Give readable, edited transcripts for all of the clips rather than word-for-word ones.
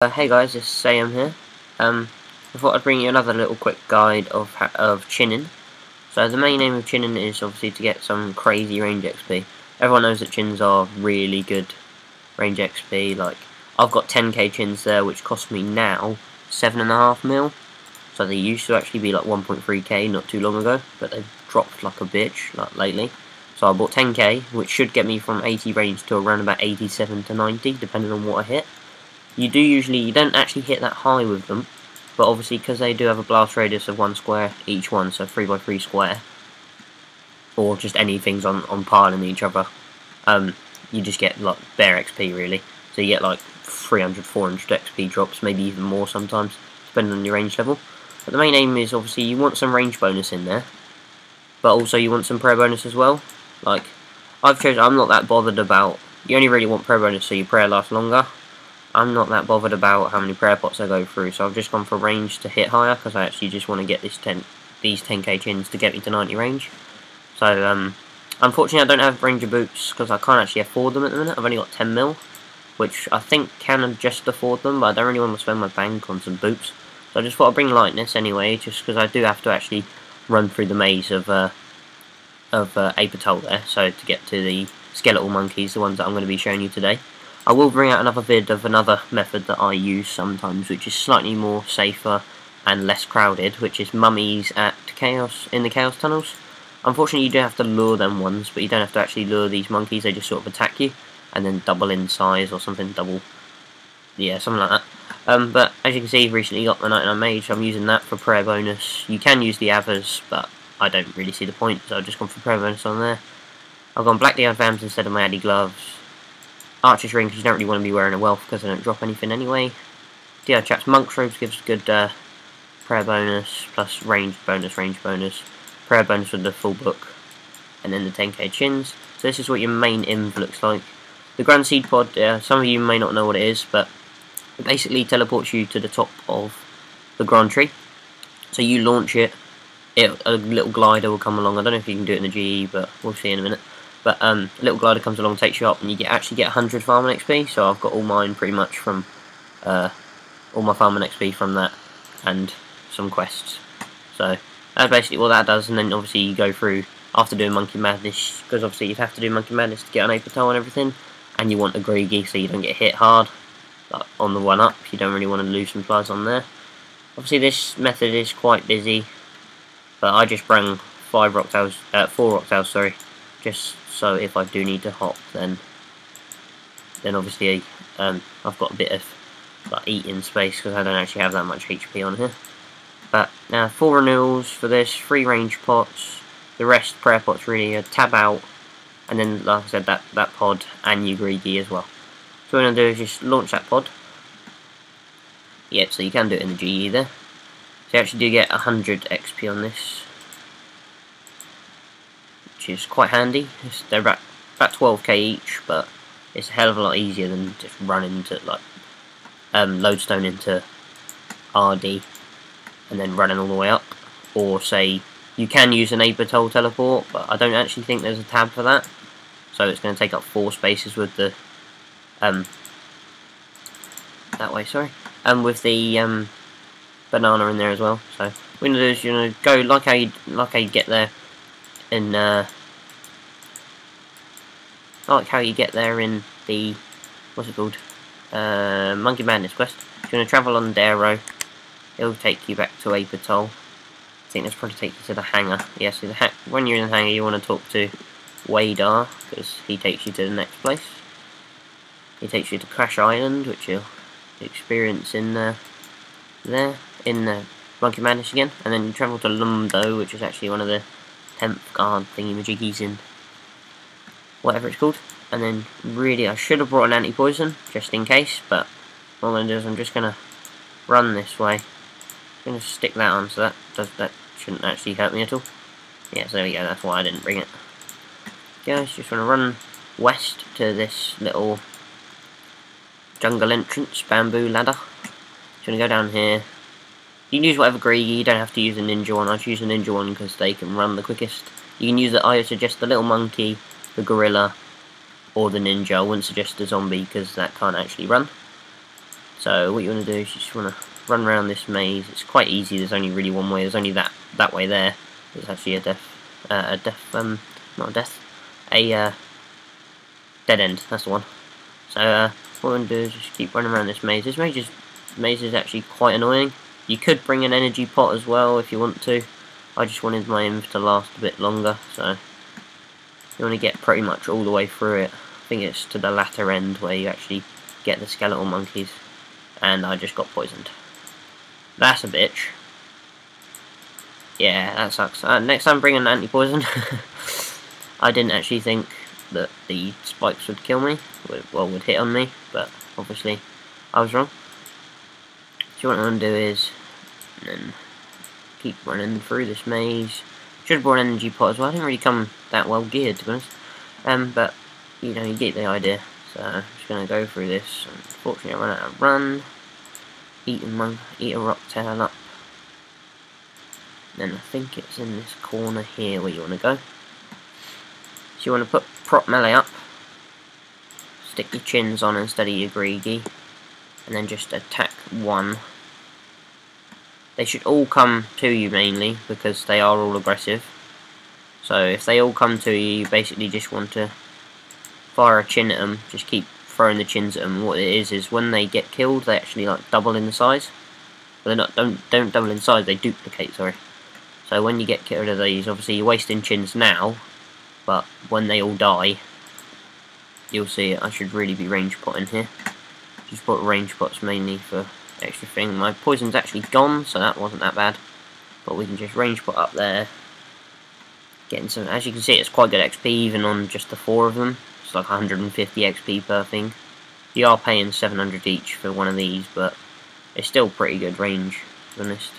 Hey guys, it's Sam here. I thought I'd bring you another little quick guide of chinning. So the main aim of chinning is obviously to get some crazy range XP. Everyone knows that chins are really good range XP. Like, I've got 10k chins there, which cost me now 7.5 mil. So they used to actually be like 1.3k not too long ago, but they've dropped like a bitch like lately. So I bought 10k, which should get me from 80 range to around about 87 to 90, depending on what I hit. You don't actually hit that high with them, but obviously because they do have a blast radius of 1 square each one, so 3x3 square, or just anything's on piling each other, you just get like bare XP really. So you get like 300, 400 XP drops, maybe even more sometimes, depending on your range level. But the main aim is obviously you want some range bonus in there, but also you want some prayer bonus as well. Like, I'm not that bothered about, you only really want prayer bonus so your prayer lasts longer. I'm not that bothered about how many prayer pots I go through, so I've just gone for range to hit higher, because I actually just want to get these 10k chins to get me to 90 range. So, unfortunately I don't have ranger boots, because I can't actually afford them at the minute. I've only got 10 mil, which I think can just afford them, but I don't really want to spend my bank on some boots. So I just thought I'd bring lightness anyway, just because I do have to actually run through the maze of Apatol there, so to get to the skeletal monkeys, the ones that I'm going to be showing you today. I will bring out another vid of another method that I use sometimes, which is slightly more safer and less crowded, which is mummies in the chaos tunnels. Unfortunately you do have to lure them ones, but you don't have to actually lure these monkeys, they just sort of attack you, and then double in size or something, something like that. But as you can see, I've recently got the 99 mage, so I'm using that for prayer bonus. You can use the avers, but I don't really see the point, so I've just gone for prayer bonus on there. I've gone black DI vams instead of my ardy gloves. Archer's ring, because you don't really want to be wearing a wealth because they don't drop anything anyway. DI chaps, monk's robes gives good prayer bonus, plus range bonus, prayer bonus with the full book, and then the 10k chins. So this is what your main inv looks like. The Grand Seed Pod, some of you may not know what it is, but it basically teleports you to the top of the Grand Tree. So you launch it, a little glider will come along. I don't know if you can do it in the GE, but we'll see in a minute. But a little glider comes along, takes you up, and you actually get 100 farming XP. So I've got all mine pretty much from all my farming XP from that, and some quests. So that's basically what that does. And then obviously you go through after doing Monkey Madness, because obviously you'd have to do Monkey Madness to get an Apatol and everything, and you want a Greedy so you don't get hit hard. But on the one up, you don't really want to lose some supplies on there. Obviously this method is quite busy, but I just bring 4 rock tiles, sorry, just so if I do need to hop, then obviously I've got a bit of like eating space, because I don't actually have that much HP on here. But now 4 renewals for this, 3 range pots, the rest prayer pots really, tab out, and then like I said, that pod and you greedy as well. So what I'm going to do is just launch that pod. Yep, so you can do it in the GE there. So you actually do get 100 XP on this, which is quite handy. They're about 12k each, but it's a hell of a lot easier than just running to like lodestone into ardy and then running all the way up. Or say you can use an Apatol teleport, but I don't actually think there's a tab for that, so it's going to take up 4 spaces with the that way, sorry, and with the banana in there as well. So what we're going to do is, you know, go like how you get there in like how you get there in the, what's it called, Monkey Madness quest. You're going to travel on Darrow, it'll take you back to Apatol. I think that's probably take you to the hangar. Yeah, so when you're in the hangar you want to talk to Wadar, because he takes you to the next place. He takes you to Crash Island, which you'll experience in Monkey Madness again, and then you travel to Lumdo, which is actually one of the 10th guard thingy-majiggies in whatever it's called. And then really I should have brought an anti-poison just in case, but what I'm going to do is I'm just going to run this way. I'm going to stick that on, so that shouldn't actually hurt me at all. Yeah, so there we go, that's why I didn't bring it. Guys, just want to run west to this little jungle entrance, bamboo ladder. Just going to go down here. You can use whatever greedy, you don't have to use a ninja one. I choose a ninja one because they can run the quickest. You can use it, I suggest the little monkey, the gorilla, or the ninja. I wouldn't suggest the zombie because that can't actually run. So what you want to do is you just want to run around this maze. It's quite easy. There's only really one way. There's only that way there. It's actually a dead end. That's the one. So what we're going to do is just keep running around this maze. This maze is actually quite annoying. You could bring an energy pot as well if you want to. I just wanted my inv to last a bit longer, so you want to get pretty much all the way through it. I think it's to the latter end where you actually get the skeletal monkeys, and I just got poisoned. That's a bitch. Yeah, that sucks. Next time bring an anti-poison. I didn't actually think that the spikes would kill me, would hit on me, but obviously I was wrong. So what I want to do is then keep running through this maze. Should have brought an energy pot as well. I didn't really come that well geared, to be honest. But you know, you get the idea. So I'm just gonna go through this. Unfortunately, I ran out of run. Eat a rock tail up. Then I think it's in this corner here where you want to go. So you want to put prop melee up. Stick your chins on instead of your greedy, and then just attack one. They should all come to you mainly, because they are all aggressive. So if they all come to you, you basically just want to fire a chin at them. Just keep throwing the chins at them. What it is when they get killed, they actually like double in size. Well, they're not don't double in size. They duplicate. Sorry. So when you get rid of these, obviously you're wasting chins now, but when they all die, you'll see it. I should really be range potting here. Just put range pots mainly for extra thing. My poison's actually gone, so that wasn't that bad. But we can just range pot up there. Getting some, as you can see, it's quite good XP even on just the 4 of them. It's like 150 XP per thing. You are paying 700 each for one of these, but it's still pretty good range, to be honest.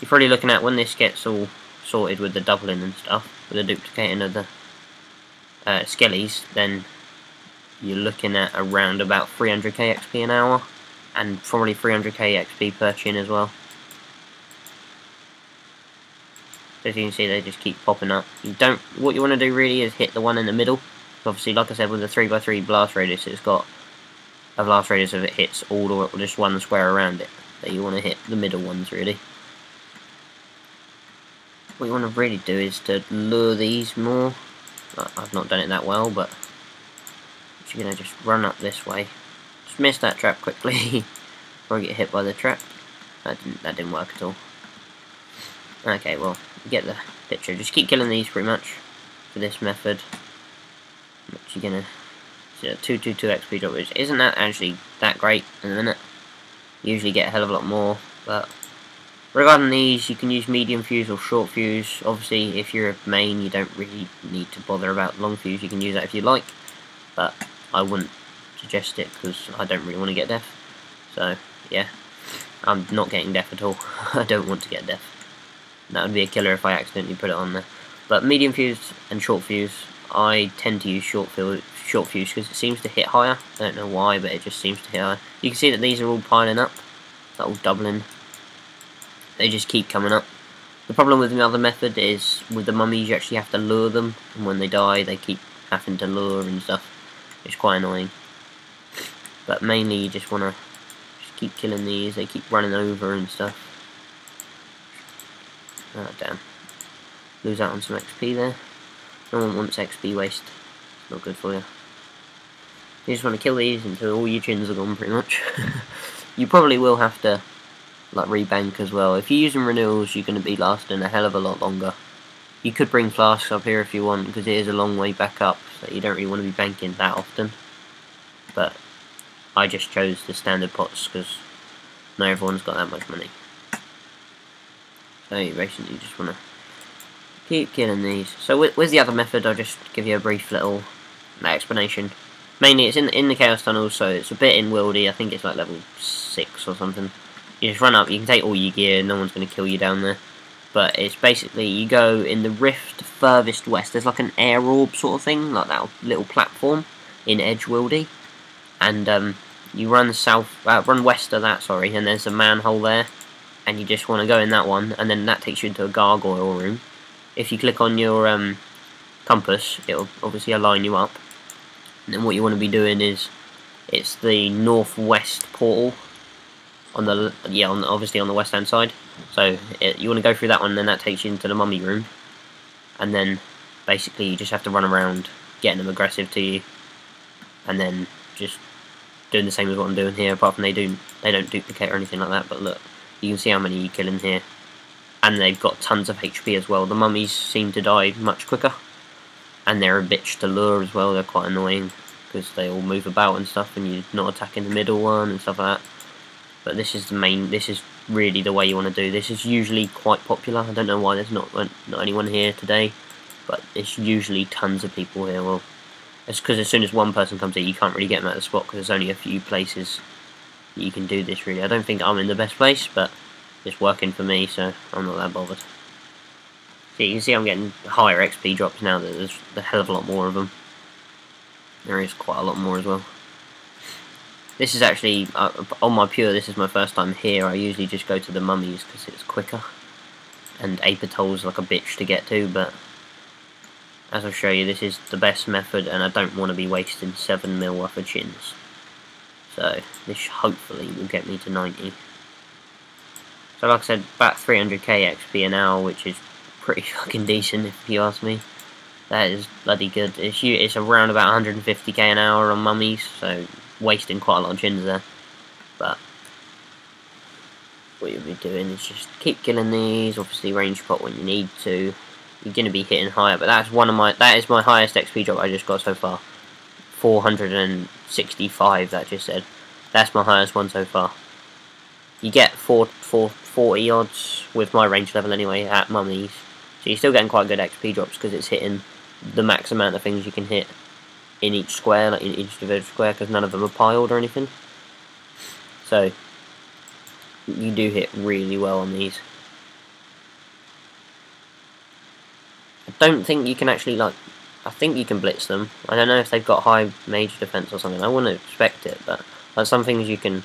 You're probably looking at, when this gets all sorted with the doubling and stuff, with the duplicating of the Skellies, then you're looking at around about 300k XP an hour, and probably 300k XP per chin as well. So as you can see, they just keep popping up. What you want to do really is hit the one in the middle. Obviously, like I said, with the 3x3 blast radius, it's got a blast radius if it hits all or just one square around it. So you want to hit the middle ones really. What you want to really do is to lure these more. I've not done it that well, but you're going to just run up this way. Just miss that trap quickly before I get hit by the trap. That didn't work at all. Okay, well, you get the picture. Just keep killing these pretty much for this method. Which you're going to see a 222 XP drop, which isn't that actually that great in a minute. You usually get a hell of a lot more, but regarding these, you can use medium fuse or short fuse. Obviously, if you're a main, you don't really need to bother about long fuse. You can use that if you like, but I wouldn't suggest it because I don't really want to get death. So, yeah, I'm not getting death at all. I don't want to get death. That would be a killer if I accidentally put it on there. But medium fuse and short fuse, I tend to use short fuse because it seems to hit higher. I don't know why, but it just seems to hit higher. You can see that these are all piling up. They're all doubling. They just keep coming up. The problem with the other method is with the mummies, you actually have to lure them, and when they die, they keep having to lure and stuff. It's quite annoying. But mainly, you just want to keep killing these. They keep running over and stuff. Oh, damn. Lose out on some XP there. No one wants XP waste. Not good for you. You just want to kill these until all your chins are gone, pretty much. You probably will have to like rebank as well. If you're using renewals, you're going to be lasting a hell of a lot longer. You could bring flasks up here if you want, because it is a long way back up, so you don't really want to be banking that often. But I just chose the standard pots because not everyone's got that much money. So you basically just want to keep killing these. So with the other method, I'll just give you a brief little explanation. Mainly it's in the Chaos Tunnel, so it's a bit in Wildy. I think it's like level 6 or something. You just run up, you can take all your gear, no one's going to kill you down there. But it's basically, you go in the rift furthest west. There's like an air orb sort of thing, like that little platform in Edge Wildy. And you run run west of that, sorry, and there's a manhole there. And you just want to go in that one, and then that takes you into a gargoyle room. If you click on your compass, it'll obviously align you up. And then what you want to be doing is, it's the northwest portal. obviously on the west hand side. So you want to go through that one, and then that takes you into the mummy room, and then basically you just have to run around getting them aggressive to you, and then just doing the same as what I'm doing here. Apart from they don't duplicate or anything like that. But look, you can see how many you kill in here, and they've got tons of HP as well. The mummies seem to die much quicker, and they're a bitch to lure as well. They're quite annoying because they all move about and stuff, and you're not attacking the middle one and stuff like that. But this is really the way you want to do. This is usually quite popular. I don't know why there's not anyone here today, but it's usually tons of people here. Well, it's because as soon as one person comes here, you can't really get them out of the spot because there's only a few places that you can do this. Really, I don't think I'm in the best place, but it's working for me, so I'm not that bothered. So you can see I'm getting higher XP drops now. There's a hell of a lot more of them. There is quite a lot more as well. This is actually, on my pure, this is my first time here. I usually just go to the mummies because it's quicker. And Apatol's like a bitch to get to, but as I'll show you, this is the best method, and I don't want to be wasting 7 mil worth of chins. So, this hopefully will get me to 90. So like I said, about 300k XP an hour, which is pretty fucking decent if you ask me. That is bloody good. It's around about 150k an hour on mummies, so wasting quite a lot of chins there. But what you'll be doing is just keep killing these. Obviously range pot when you need to. You're going to be hitting higher, but that is my highest XP drop I just got so far. 465, that just said. That's my highest one so far. You get 440 odds with my range level anyway at mummies. So you're still getting quite good XP drops because it's hitting the max amount of things you can hit in each square, like in each divided square, because none of them are piled or anything. So you do hit really well on these. I don't think you can actually, like, I think you can blitz them. I don't know if they've got high major defense or something. I wouldn't expect it, but like some things you can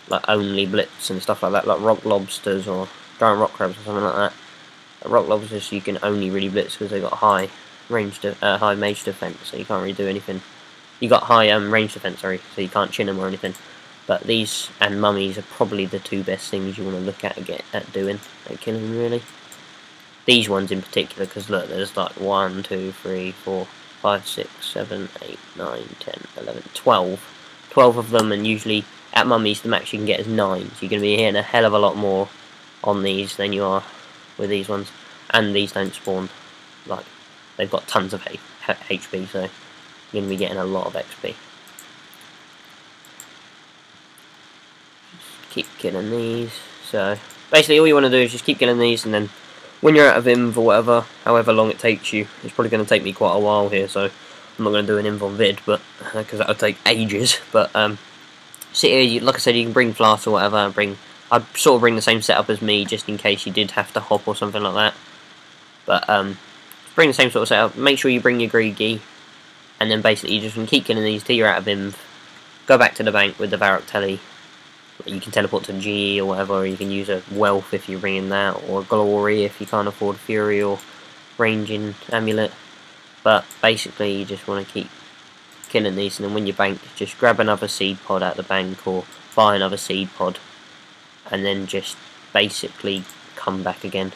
like only blitz and stuff like that, like rock lobsters or giant rock crabs or something like that. Rock lobsters you can only really blitz because they've got high high mage defense, so you can't really do anything. You got high range defense, sorry, so you can't chin them or anything. But these and mummies are probably the two best things you want to look at doing at killing them, really. These ones in particular, because look, there's like 1, 2, 3, 4, 5, 6, 7, 8, 9, 10, 11, 12. 12 of them, and usually at mummies the max you can get is 9. So you're going to be hitting a hell of a lot more on these than you are with these ones. And these don't spawn. Like, they've got tons of HP, so you're going to be getting a lot of XP. Just keep killing these. So basically all you want to do is just keep killing these, and then when you're out of inv or whatever, however long it takes you, it's probably going to take me quite a while here, so I'm not going to do an inv on vid, but because that'll take ages. But sit here, like I said, you can bring flasks or whatever. I'd sort of bring the same setup as me, just in case you did have to hop or something like that. But bring the same sort of setup. Make sure you bring your greedy, and then basically you just can keep killing these till you're out of inv. Go back to the bank with the Varrock tele. You can teleport to G or whatever, or you can use a Wealth if you're bringing that, or a Glory if you can't afford Fury or Ranging Amulet. But basically you just want to keep killing these, and then when you bank, just grab another seed pod out of the bank or buy another seed pod, and then just basically come back again.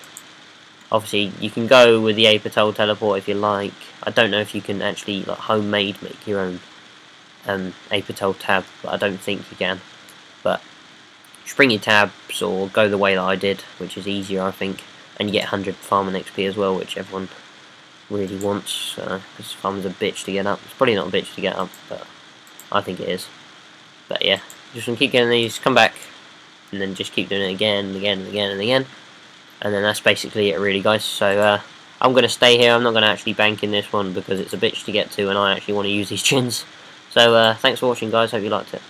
Obviously you can go with the Apatol teleport if you like. I don't know if you can actually like homemade make your own Apatol tab, but I don't think you can. But just bring your tabs or go the way that I did, which is easier I think, and you get 100 farming XP as well, which everyone really wants, because farming's a bitch to get up. It's probably not a bitch to get up, but I think it is. But yeah, just gonna keep getting these, come back, and then just keep doing it again and again and again and again, and then that's basically it really, guys. So I'm gonna stay here. I'm not gonna actually bank in this one because it's a bitch to get to and I actually want to use these chins. So thanks for watching, guys, hope you liked it.